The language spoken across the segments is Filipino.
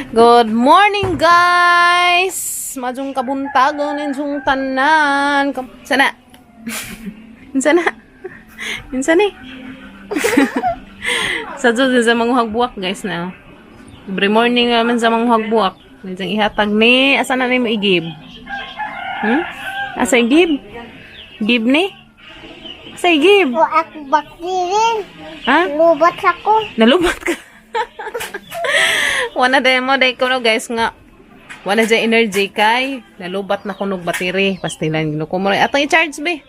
Good morning, guys! Majung kabuntagon insung tanan. Sana. Sana. Insana eh. Sa dyan sa manguhag buwak, guys, na. Every morning naman sa manguhag buwak. Minsan ihatag ni. Asa na mo igib? Asa igib? Gib ni? Asa igib? O ako baktirin. Ha? Lubat ako. Nalubat ka. Wana demo day ko no guys nga. Wana dyan energy kay. Nalubat na kunog battery. Pastilan gino ko mo. Atong i-charge be.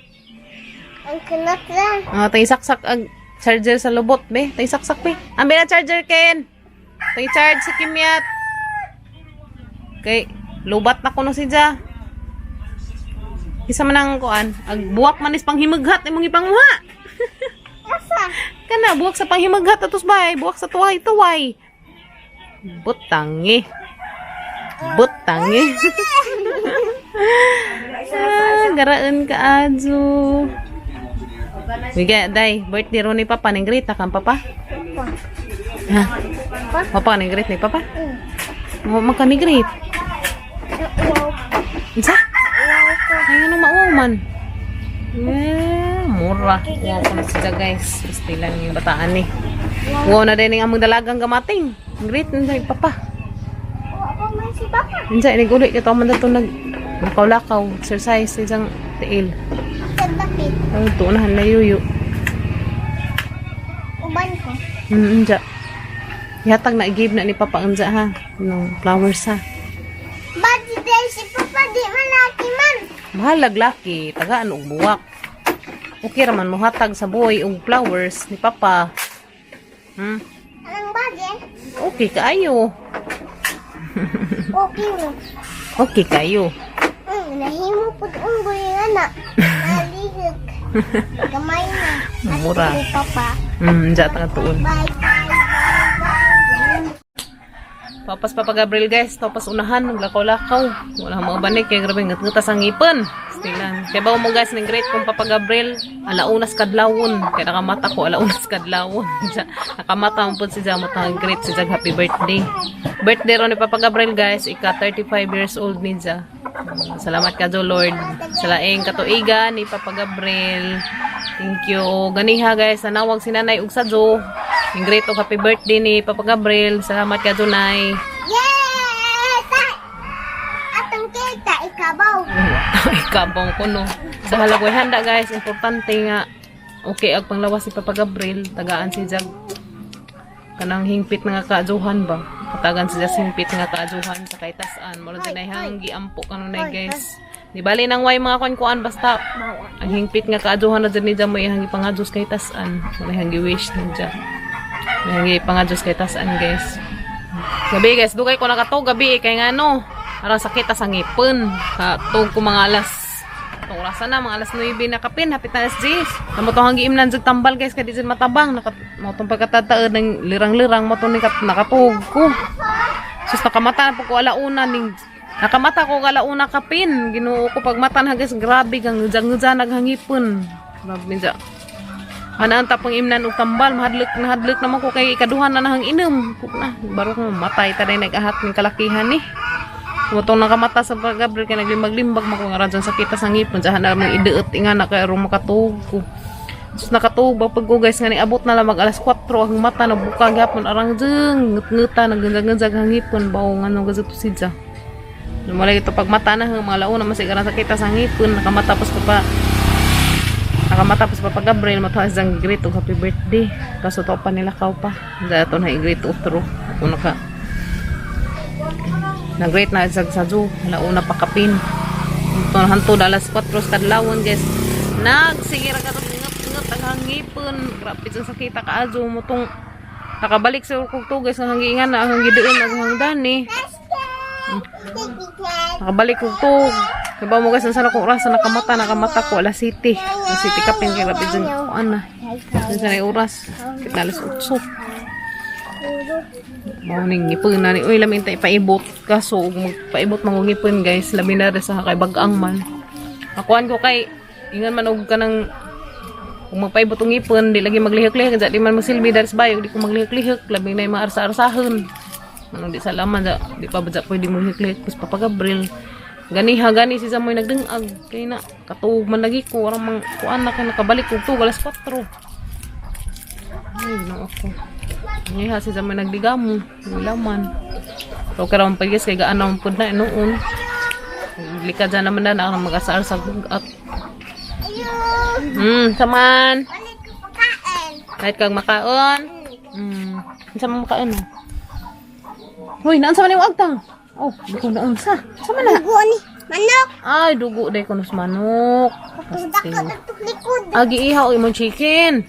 Ang kunat lang. Atong isaksak ang charger sa lubot be. Atong isaksak be. Ambil na charger Ken. Atong i-charge si Kimyat. Kay lubat na kuno si Ja. Isa man ang kuan. Ag buwak manis panghimaghat imong ipanguha. Asa? Kana buwak sa panghimaghat atos bay. Buwak sa tuway-tuway. Butangi. Butangi. Garaan ka adso. Biga day, birthday ro ni Papa ning greet kan Papa? Ha? Papa ning greet ni Papa? Mo makan ni greet. Isa? Ay ano mauman. Murah. Wow, ko na siya guys. Pastilan yung bataan ni. Wow na din ang among dalagang gamating. Greet ni Papa. O ako man si Papa. Insa ini gulit ka man dato nakaw-lakaw exercise isang tiil. Kadapit. Ay tuunahan na yuyo. Uban ko. Insa. Yatag na give na ni Papa unsa ha. No flowers ha. Badi day si Papa di malaki man. Mahalag laki, tagaan og buwak. Okay raman mo hatag sa boy og flowers ni Papa. Anong badi? Okay kaayo. Okay mo. Okay kayo. Nahimo po unggoy nga na. Naligag. Gamay na. Mura. Si Papa. Insa ta tuon. Bye bye bye. Papas Papa Gabriel guys, tapas unahan, naglakaw-lakaw. Wala mga banik, kaya grabe ngat-ngatas ang ngipon. Stilan. Kaya ba mo guys, ng great kong Papa Gabriel, alaunas kadlawon. Kaya nakamata ko, alaunas kadlawon. Nakamata mo po si Jamot ang great si Jag happy birthday. Birthday ron ni Papa Gabriel guys, ika 35 years old ni Ja. Salamat ka Jo Lord. Sa laing katuigan ni Papa Gabriel. Thank you. Ganiha guys, nanawag si Nanay ug sa Jo. Yung great o happy birthday ni Papa Gabriel. Salamat ka Junay. Yay! Atong kita ikabaw. Ikabong ko no. Sa halagoy handa guys, importante nga okay ag panglawas si Papa Gabriel, tagaan si Jag. Kanang hingpit nga kaajuhan ba? Katagan si Jag hingpit nga kaajuhan sa kay tasan. Mura dinay hang giampo kanunay guys. Di bali nang way mga kuan basta ang hingpit nga kaajuhan na ni Jag may hangi pangajos kay tasan. May hangi wish ni Jag. May hangi pangajos kay tasan guys. Gabi guys, dugay ko nakatog gabi kay nga no. Arang sakit sa ngipon. Katog ko mga alas. Itong orasan na, mga alas 9 na kapin. Hapit na alas 10. Namo to hanggi imnan jud tambal guys. Kaya di jud matabang. Mo itong pagkatataon ng lirang-lirang. Mo itong nakatog ko. Sus nakamata na po ko alauna. Nakamata ko alauna kapin. Ginuo ko pagmata na guys. Grabe kang ngudza-ngudza naghangipon. Grabe dya. Anaan tapang imnan og tambal. Mahadlok naman ko kay ikaduhan na nahang inom. Na, baro ko matay. Taday nag-ahat ng kalakihan ni. Mutong nakamata sa Papa Gabriel kaya naglimbag-limbag mo kung radyan sa kita sa ngipon. Diyan na may ideot nga na kaya rin makatug ko. Sus nakatug pag ko guys nga ni abot na lang mag alas 4 ang mata na buka gapon arang dyan ngut-nguta naganjag-ganjag ang ngipon bawo nga nung gazato si Ja. Lumalay ito pag mata na hang mga launa masigaran sa kita sa ngipon nakamatapos Papa Gabriel matawag sang great og happy birthday. Kaso to pa nila kaw pa. Dato na i-great outro. Ako naka nag-great na sa Ju, launa pa kapin. Ito hanto alas 4 kadlawon guys. Nagsigira ka ngat ang hangipon. Grabe sa sakita ka Ju mo tong nakabalik sa kog guys ang hangingan na ang gidoon naghangdan ni. Nakabalik kog to. Kaya mo guys ang sana kong oras nakamata ko alas 7. Alas 7 kapin kaya grabe dyan ko ana. Sa na oras. Kita alas 8. Morning ngipon na ni uy lamin tay paibot kaso magpaibot mangungipon guys labi na sa kay bag-ang man akuan ko kay ingan man og kanang kung magpaibot og ngipon di lagi maglihok-lihok di man magsilbi dari sa bayog di ko maglihok-lihok labi na mga arsa-arsahon Ano di salaman di pa ba pwede mo hiklit kus Papa Gabriel. Gani si Zamoy nagdengag kay na katuog man lagi ko orang mang kuan na kay nakabalik og 2 alas 4. Ay no ako. Niha si Zamoy nagdigamo, laman. So karon pagis kay gaanaw pud na noon. Likad na naman na ako mag-asar sa gugat. Saman. Kahit kang makaon. Sa mga makaon. Hoy, naan sa man yung agtang? Oh, di ko naan sa. Sa man na? Dugo ni manok. Ay, dugo day ko nos manok. Tudak ka likod. Agi ihaw imong chicken.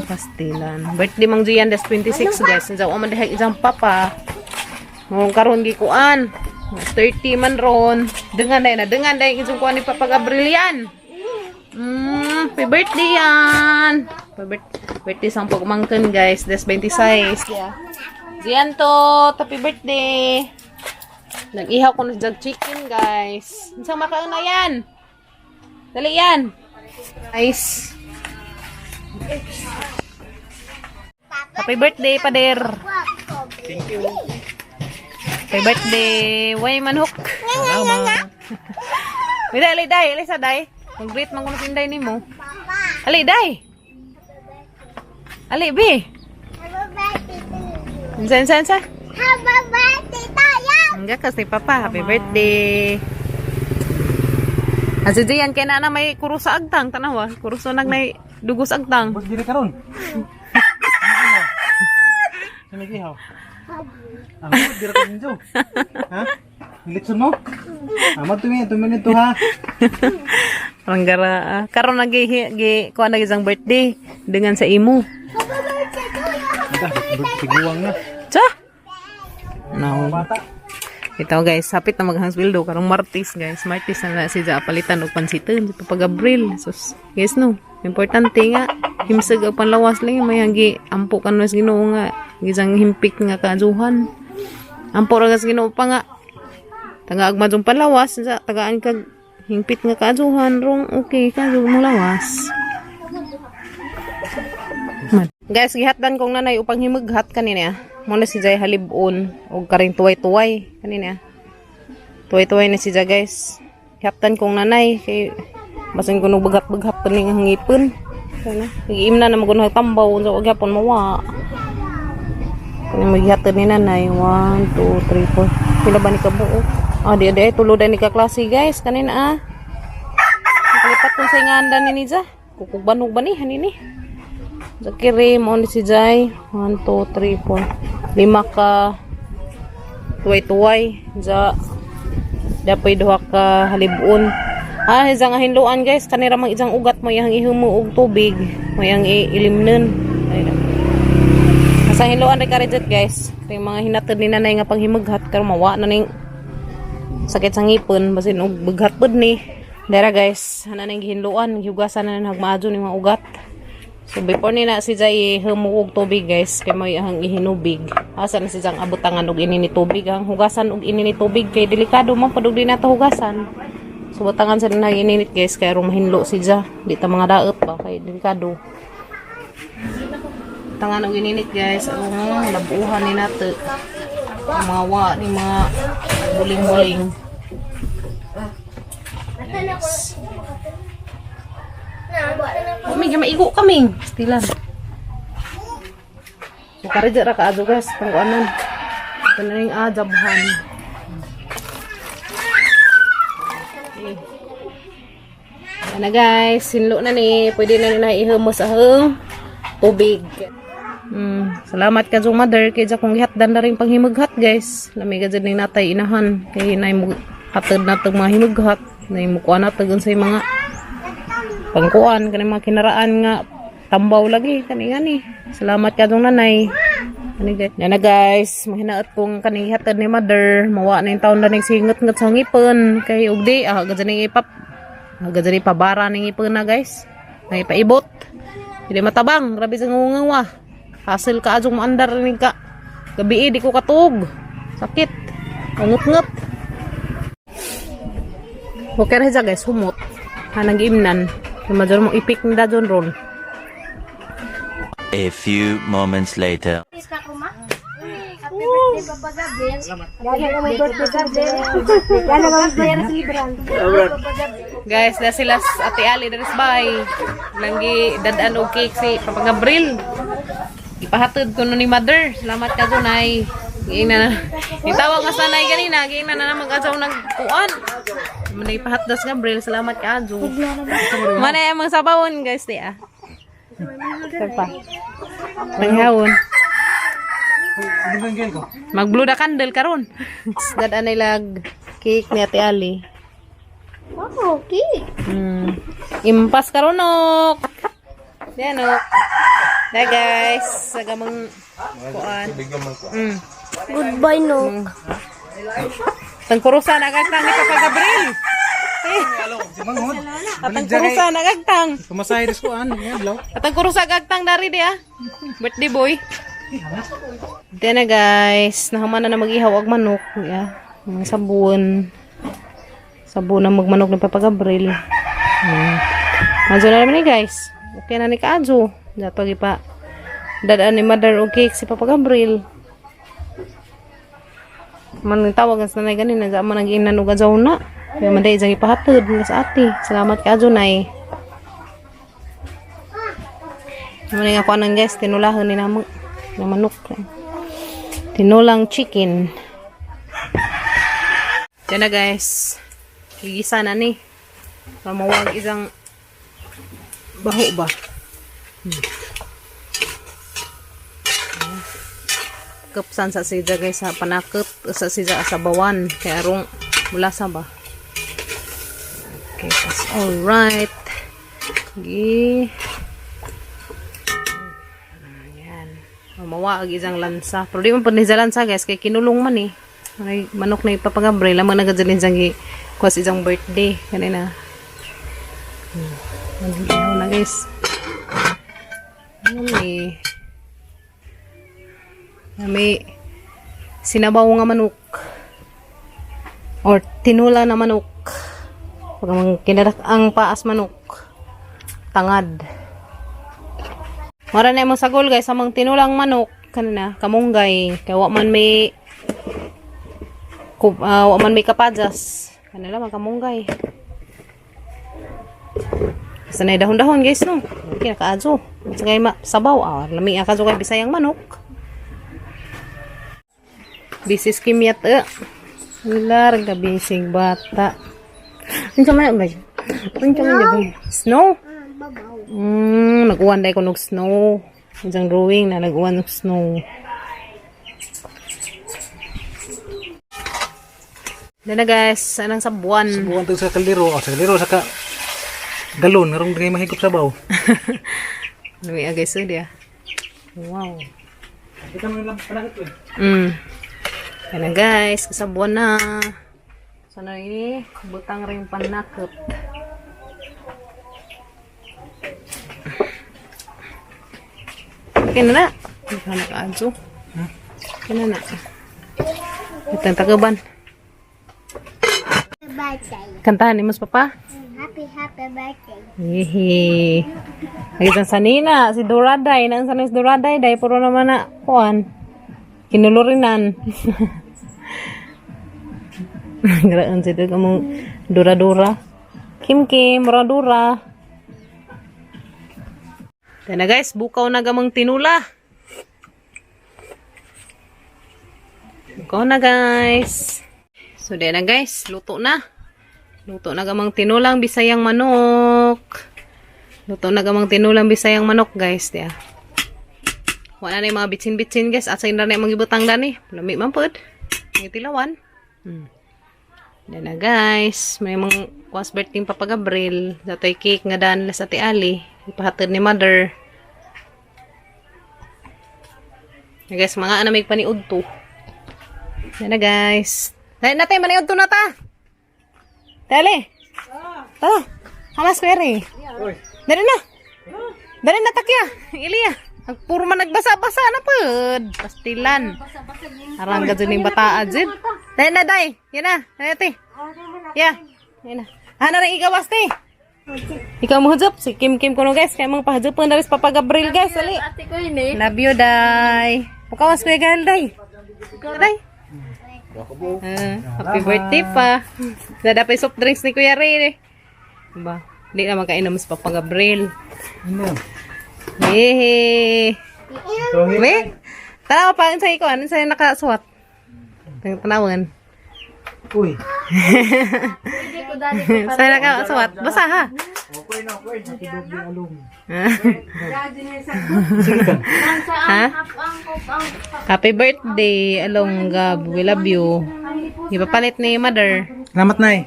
Pastilan. Birthday mang Gian des 26 guys. Sa man diha isang papa. Mo karon gi kuan. 30 man ron. Dengan day isang kuan ni Papa Gabriel yan. Happy birthday yan. Birthday sang pagmangkin guys. Des 26. Yeah. Diyan to. Happy birthday. Nag-ihaw ko na jug chicken guys. Isang makaon na yan. Dali yan. Guys. Happy birthday, Pader. Thank you. Happy birthday. Way manhok. Salamat. Ali, day. Ali sa day. Mag-greet man ko na sinday ni mo. Ali, day. Ali, bi. Sa. Happy birthday tayo. Hanggang kasi papa. Happy birthday. Asa diyan kay na may kurus sa agtang. Tanawa. Kurus nag may dugos agtang. Bos diri karon. Ano gihaw? Ang diri ka ninjo. Ha? Ilitson mo? Amad tuminit to ha. Parang gara. Karon nagi kuan nag isang birthday dengan sa imo. Tiguang na. Cha. No. Bata. Ito guys, hapit na maghangswildo karong Martis guys. Martis na si Ja palitan og pansiton si Papa Gabriel. Sus. Guys no. Importante nga himseg og panlawas lang may hagi ampo kanwas Ginoo nga gisang himpik nga kaaduhan. Ampo ra gas Ginoo pa nga. Taga agmadong panlawas sa tagaan kag himpit nga kaaduhan rong okay ka mo lawas. Guys, gihatdan kong nanay upang himughat kanina. Mo na si Jay halibon og karing tuway-tuway kanina. Tuway-tuway na si Jay guys. Gihatdan kong nanay kay basin kuno bagat-bagat pa ning ngipon. Kana, giimna na magunang tambaw unsa og gyapon mawa. Kani maghihatdan ni nanay 1 2 3 4. Pila ba ni kabuo? Di tulo ni ka klase guys kanina Nakalipat kung sa inganda ni Niza. Kukugbanog ba ni hanini? Sa kiri mo ni si Jai 1 2 3 4 5 ka tuway-tuway sa dapoy duha ka halibon. Isang hinluan guys kanira mang isang ugat mo yang ihumo og tubig mo yang ilimnen. Sa hinluan ri karejet guys kay mga hinatod ni nanay nga panghimughat karon mawa na ning sakit sa ngipon basin og bughat pud ni. Dara guys ana ning hinluan hiugasan na nagmaadyo ni mga ugat. So before ni na si Jai humuog tubig guys kay may ang ihinubig. Asa na si Jang abutangan og ini ni tubig ang hugasan og ini ni tubig kay delikado man padug di na to hugasan. So butangan sa na ininit guys kay ro mahinlo si Ja. Di ta mga daot ba kay delikado. Tangan og ininit guys ang labuhan ni nato. Mga wa ni mga buling-buling. Yes. Kami maigo kami. Stilan. So kareja ra kaadto guys pang anon. Ito na yung ajabhan. Okay. Yan na guys, sinlo na ni. Pwede na nila ihumos ahong tubig. Salamat ka sa mother kay sa kong gihatdan na rin panghimughat guys. Lami ka dyan natay inahan. Kaya na yung hatad na itong mga himughat. Na yung mukuha na ito sa mga pangkuan. Kaya mga kinaraan nga tambaw lagi. Kani. Salamat ka sa nanay. Yan na guys. Mahinaot kong kanihatad ni mother. Mawa na yung taon na nagsingot-ngot sa ngipon. Kaya ugdi. Gadyan ipabara ng ngipon na guys. Na ipaibot. Hindi matabang. Grabe sa ngungawa. Hasil ka adjong maandar rin ka. Gabi di ko katug. Sakit. Ngut-ngut. Okay rin siya guys. Humot. Hanang imnan. Major mong ipik ni Dajon Ron. A few moments later. Guys, na sila sa Ate Ali dari bay. Langgi dadaan og cake si Papa Gabriel. Ipahatid ko no ni mother. Salamat ka dunay. Giina. Nitawag nga sanay ganina, giina na mag-asaw ng kuan. Man ipahatdas Gabriel, salamat ka adyo. Mana emang sabawon guys di ah. Sapa. Manghawon. Hindi ba ang ko? Mag-blue da candle karon. Dadaan nila cake ni Ate Ali. Wow, cake. Impas karunok. Yan o. Na guys, sagamang kuan. Goodbye, no. Tangkurusan agagtang ni Papa Gabriel. Manghod. Atang kurusan agagtang. Kumasahe des ko yan blaw. Atang kurusan agagtang dari dia. Birthday boy. Then na guys, nahaman na mag-ihaw og manok. Yeah. Mga sabon. Sabon na magmanok ni Papa Gabriel. Adjo na naman ni guys. Okay na ni Kaadjo. Dato pa. Dadaan ni mother og cake si Papa Gabriel. Man tawag sa nanay ganin nga man ang ginan og adjaw na. Kaya man dai jang ipahatod nga sa ati. Salamat Kaadjo nay. Naman nga ko anang guys, tinulahan ni namo na manok. Tinulang chicken. Diyan na guys. Gigisa na ni. Mamawag isang baho ba? Kapsan sa sida guys sa panakot sa sida sa bawan. Kaya arong mula sa ba? Okay, that's alright. Okay. Mawag isang lansa. Pero di man pwede sa lansa guys. Kaya kinulong man eh. Ay, manok na ipapagabriel. Lamang nagadalin siyang kwas isang birthday. Kanina. Ano na guys. May sinabaw nga manok. Or tinula na manok. Pag kinadak ang paas manok. Tangad. Mara na yung sagol guys, amang tinulang manok kanina, kamunggay, kaya wa man may kapadas. Kanila man kamunggay. Sanay dahon-dahon guys no. Okay, nakaadso. Sagay sabaw, lami akaso kay bisayang manok. Bisis kimyat Ilar ka bisig bata. Unsa man ba? Unsa man ba? Snow? Nag-uwan dahil ko ng snow. Isang drawing na nag-uwan ng snow. Dito na guys, anang sabuan. Sabuan to sa kaliro. Sa kaliro, sa galon. Narong di mahigop sa baw. Lumi guys, dia. Wow. Kita mo lang panakit eh. Yan na guys, kasabuan na. Sana ini, butang ring panakot. Okay na na. Hindi ka naka-adso. Okay na na. Ito ang tagaban. Birthday. Kantahan ni mas papa. Happy birthday. Hihi. Nakita sa nina. Si Doraday. Nang sanis Doraday. Dahil puro naman na. Kuan. Kinulurinan. Garaan siya ito kamong Dora-Dora. Kim-Kim. Dora-Dora. Yan na guys, bukaw na gamang tinula. Bukaw na guys. So yan na guys, luto na. Luto na gamang tinulang bisayang manok. Luto na gamang tinulang bisayang manok guys. Diya. Wala na yung mga bitsin-bitsin guys. At sa na yung mga ibutang dani. Lami man po. May tilawan. Yan na guys. May mga kwas birthday Papa Gabriel. Dato'y cake nga daan sa Ate Ali. Ipahatid ni mother. Na guys, mga anamig paniud to. Yan na guys. Dahil natin, maniud to na ta. Dali. Tara. Hamas ko eri. Dali na. Dali na takya. Iliya. Puro man nagbasa-basa na po. Pastilan. Arang ka dyan yung bata adjid. Dali na, day. Yan na. Dali ate. Yeah. Yan na. Hana rin ikawas te. Ikaw mo hujup. Si Kim-Kim ko no guys. Kaya mga pahujupan na rin Papa Gabriel guys. Ali. Ate ko yun eh. Love you, day. Pukawas ko yung day. Aray. Happy birthday pa. Nadapay soft drinks ni Kuya Ray eh. Ba, hindi na magkainom sa Papa Gabriel. Ano? Yehey. Wait. Tanaw pa ang sa'yo ko. Ano sa'yo nakasuwat? Tanawan. Uy. Sa'yo nakasuwat. Basa ha. Okay na, okay. Happy birthday, Along. Ha? Happy birthday, Along Gab. We love you. Ipapalit ni Mother. Salamat, Nay.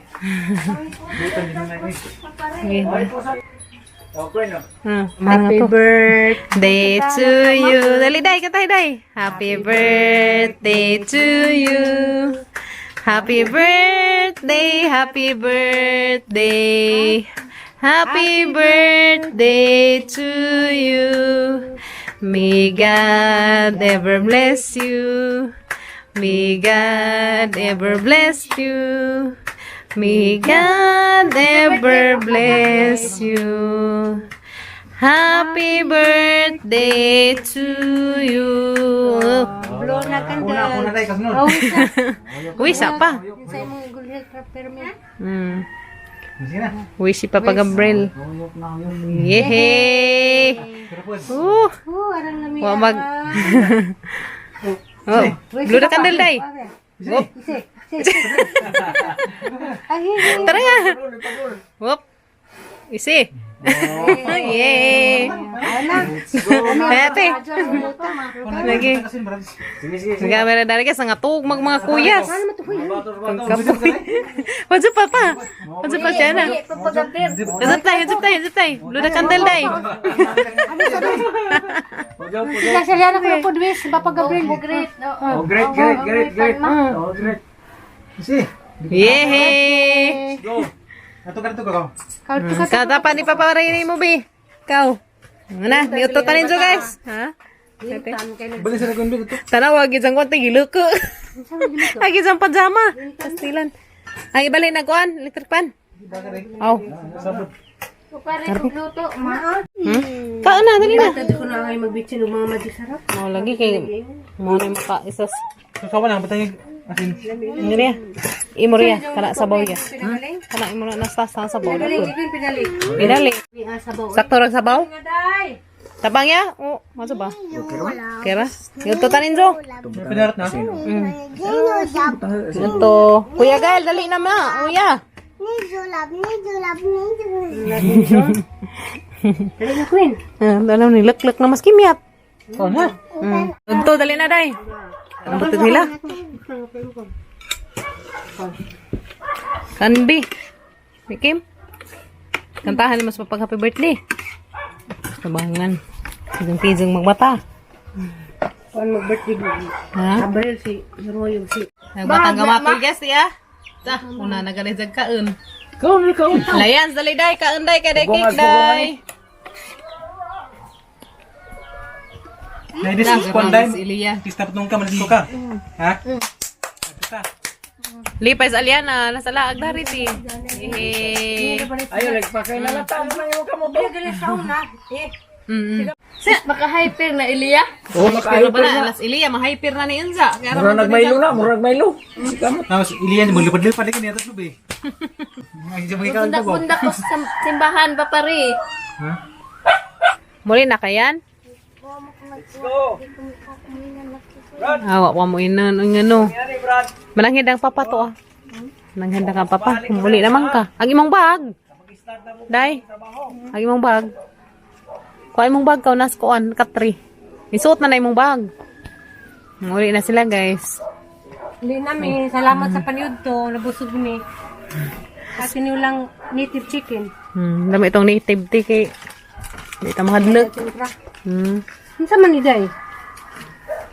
Happy birthday to you. Dali, day. Katay, day. Happy birthday to you. Happy birthday. Happy birthday. Happy birthday to you. May God ever bless you. May God ever bless you. May God ever bless you. Happy birthday to you. Una, Nay, kasunod. Wish pa. Sige na. Wish si Papa Gabriel. Yehey! Wa mag... Oh, blue na candle, day. Whoop. Tara nga. Whoop. Isi. Yay. Ate. Lagi. Sige, meron dali ka sa ngatug mga kuyas. Wajud pa. Wajud pa siya na. Wajud tayo. Blue na candle, day. Nasalihan ako ng podwis, Papa Gabriel. Great. Sige. Yehey! Ato ka ko. Katapan ni Papa Ray mo, be. Ikaw. Ano? Niutot rin dyan, guys. Ha? Bali sa lagun dito. Tanaw, wag isang konti, giluko. Wag isang pajama. Pastilan. Ay, ibalik na kuan, electric pan. Aw. Sabot. Kaan na, dali na. Hindi ko na kayo magbitsin ng mga madisarap. Mau lagi kay mo na maka isas. Kawan na batay asin. Ngiri ya. Imoria kana sabaw ya. Kana imo na sa sabaw. Pinali. Sakto ra sabaw? Tabang ya? Oh, maso ba? Kera? Yuto tanin jo. Pinarat na. Ito. Kuya Gael, dali na ma. Kuya. Dalaw ni lek na mas kimyat. Oh na. Ito, dali na day. Ang butit nila. Kanbi. Mikim. Kantahan mas mapag happy birthday. Sabangan. Tijang magbata. Kung mag-birthday mo, Ha? Gabriel si Royo si. Nagbatang gamapoy guys ya. Ta, una nagarizag kaon. Kaon. Layan, dali day, kaon day, kada cake day. Nay dis konday. Iliya. Kista patong ka malis ka. Ha? Kita. Lipay sa Aliana, nasa laag na rin eh. Ayo nagpakay na lata mo yung kamo to. Maka-hyper na Ilia. Oh, Pero ba na, alas Iliya, ma-hyper na ni Enza. Murag nagmaylo na, murag maylo. Tapos iliyan mo lipad-lipad ka niya tas lubi. Ay jamo ikaw to ba? Pundak ko sa simbahan pa pare. Ha? Muli na kayan? Awa pa mo inan, ang ano. Mananghidang papa to ah. Mananghidang ka papa. Muli naman ka. Ang imong bag. Day. Ang imong bag. Kuha imong bag ka, nas kuan, katri. Isuot na imong bag. Muli na sila guys. Hindi namin, salamat sa paniod to, nabusog ni. Kasi nilang native chicken. Dami itong native tea kay. Di ito mahadlok. Ano sa maniday?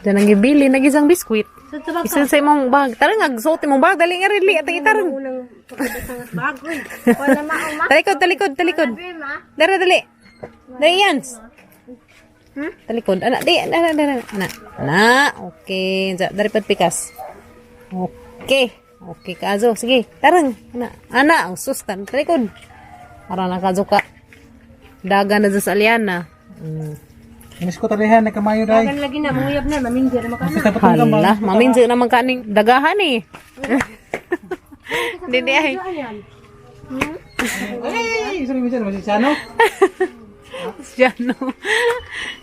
Diyan ang gibili, nag-isang biskwit. Sa tabak Isa sa imong bag. Tarang, agsuot imong bag. Dali nga rin, atang itarang. unang pagkatangas bago eh. Wala mauma. Talikod. Dali. Dali yan. Talikod. Anak, Anak. Okay. Dari pikas. Okay. Okay, kazo. Sige, tarang. Anak, sustan. Talikod. Para nakazo ka. Daga na sa Aliana. Miss ko talihan na kamayo day. Kagan lagi na, manguyab na, mamindir na makana. Kita pa kang Hala, maminsi naman kaning dagahan eh. Didi ay. Ayan. Ay, sorry minsan masih chano. Diyan no.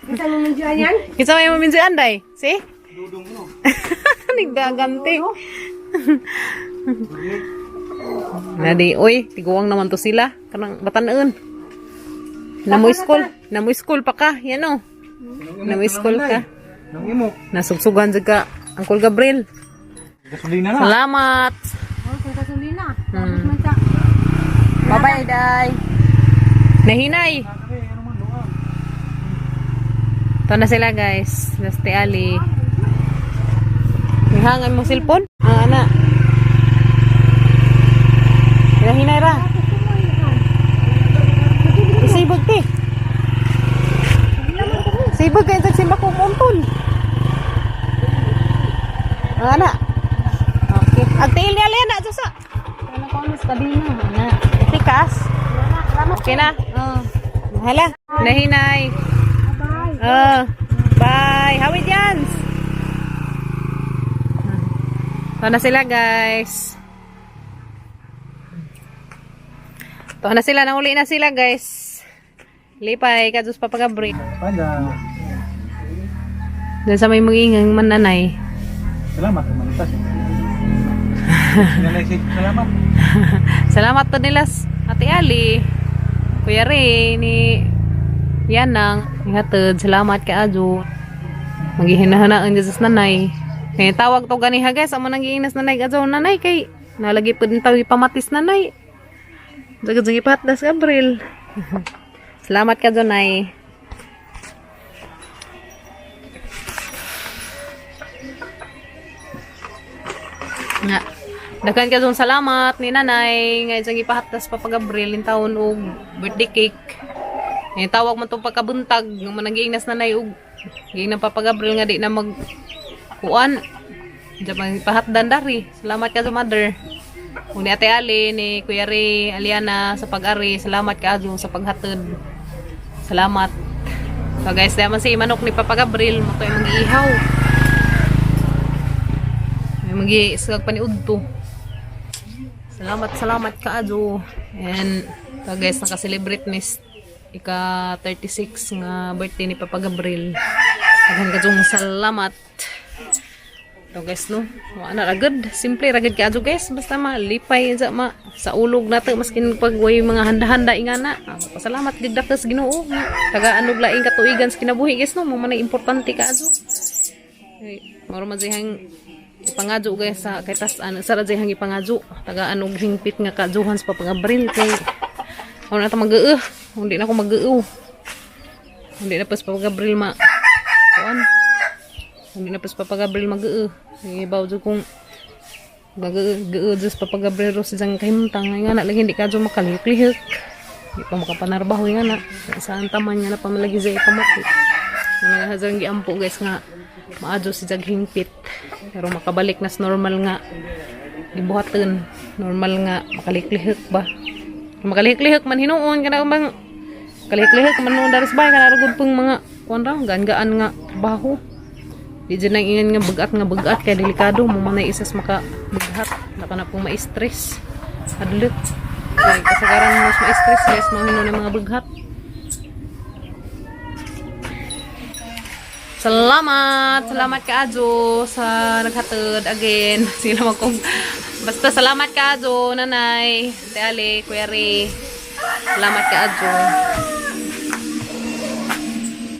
Kita mo mindir yan? Isa may maminsi anday. See? Dudong no. Nagdaganti. Nadi, oy, tiguang naman to sila. Kanang bataneun. Namoy school pa ka. Yan o. Namoy school ka. Nang imok. Nasugsugan ka, Uncle Gabriel. Gasolina na. Salamat. Oh, sa gasolina. Tapos man sa... Bye-bye, Day. Nahinay. Ito na sila, guys. Basti Ali. Ihangan mo cellphone? Ana. Nahinay ra. Isibag ti. Sibag kayo sa simba ko puntol. Ana. Okay. Agtail niya Lena, Susa. Ano ko mas kabina? Ana. Tikas. Okay na. Oh. Hala. Nahinay. Bye. Bye. Hawid yan. Ito na sila, guys. Ito na sila. Nahuli na sila, guys. Lipay. Kadus papagabri. Panda. Doon sa may mag-ingang mananay. Salamat manitas. Salamat. Salamat to nila Ate Ali. Kuya Ray ni Yanang. Ingatod. Salamat ka Ajo. Maghihinahanaon dyan sa nanay. Kaya tawag to ganiha guys. Amo nang giinas nanay Ajo nanay kay nalagi po din tawi pamatis nanay. Jagad-jagi patdas Gabriel. Salamat ka Ajo nay. Nga. Daghan ka dong salamat ni nanay nga isang ipahatas pa pag-Gabriel in taon og birthday cake. Eh tawag man tong pagkabuntag ng managiingnas nanay og giing na pag-Gabriel nga di na mag kuan. Diyan pang ipahatdan dari. Salamat ka sa mother. Ug ni Ate Ali ni Kuya Ray, Aliana sa pag-ari. Salamat ka Ajo sa paghatod. Salamat. So guys, daman si manok ni Papa Gabriel mo to mag-iihaw. Magi-isag pa ni Udto. Salamat ka Ajo. And so guys, naka-celebrate ni ika 36 nga birthday ni Papa Gabriel. Daghan ka jung salamat. So guys no, ana ragad, simple ragad ka Ajo guys, basta malipay sa ulog nato maskin pagway mga handa-handa ingana. Pasalamat gid dakas Ginoo. Tagaan og laing katuigan sa kinabuhi guys no, mo man importante ka Ajo. Maro man siyang ipangadyo guys sa kay tas ano sa radyo hang ipangadyo tagaan og hingpit nga kadyohan sa Papa-Gabriel kay ano na ta mag-uu hindi na ako mag-uu hindi na pas Papa-Gabriel kuan hindi na pas Papa-Gabriel mag-uu ibaw jud kung mag-uu jud sa Papa-Gabriel ro sa kahimtang nga na lagi hindi kadyo makalihik hindi pa makapanarbaho nga na saan taman nga na pamalagi sa ipamati nga hazang giampo guys nga maadyo si jaghingpit pero makabalik na sa normal nga gibuhaton normal nga makaliklihik ba makaliklihik man hinuon kana bang kalihik man noon daras bay kana rugod pang mga kuan ra gaan nga trabaho di dyan ang ingan nga bugat kaya delikado mo man isas maka bughat naka na pong ma-stress adlit kaya kasagaran mo ma-stress guys mahinon ng mga bughat. Salamat ka Ajo sa naghatod again. Sila magkong basta salamat ka Ajo nanay, Ate Ali, Kuya Ray. Salamat ka Ajo.